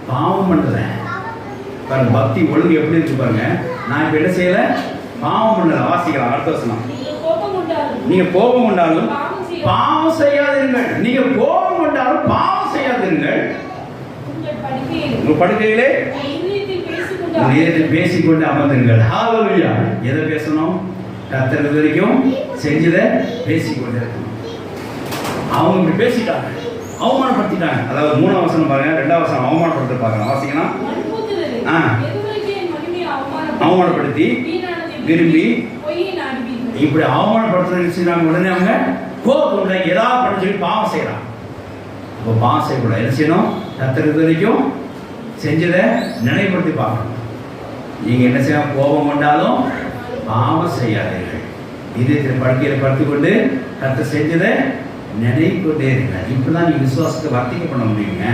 பாவம் பண்றேன் பாருங்க. பக்தி ஒழுங்கு எப்படி இருக்கு பாருங்க. நான் இப்ப என்ன செய்யல? பாவம் பண்ணல. வாசிக்கலாம் அடுத்த வசனம். நீங்க கோபம் கொண்டாலும் பாவம் செய்யாதீர்கள். நீங்க கோபம் கொண்டாலும் பாவம் செய்யாதீர்கள். உங்க படுக்கையிலே பேசிக்கொண்டு அமர்ந்துங்கள். ஹalleluya. எதை பேசணும்? கர்த்தர் வரைக்கும் செஞ்சதை பேசிக்கொண்டு இருக்கணும். அவங்க இப்படி பேசிட்டாங்க, அவமானப்படுத்திட்டாங்க. அதாவது 3ஆம் வசனம் பாருங்க, 2ஆம் வசனம் அவமானப்படுத்த பாருங்க. வாசிக்கலாம். அவமானப்படுத்தி விரும்பி இப்படி அவமானப்படுத்துறாங்க. உடனே அவங்க கோபம் ஏதாவது பண்ண சொல்லி பாவம் செய்யறாங்க. இப்போ பாவம் செய்யக்கூடாது. என்ன செய்யணும்? கர்த்தர் வரைக்கும் செஞ்சதை நினைவுபடுத்தி பார்க்கணும். நீங்க என்ன செய்யணும்? கோபம் கொண்டாலும் பாவம் செய்யாதீர்கள். இதயத்தில் படுக்கையில் படுத்துக்கொண்டு கர்த்தர் செஞ்சதை நினைவு கொண்டே இருங்க. இப்பதான் நீங்க விசுவாசத்தை வர்த்திக்க பண்ண முடியுங்க.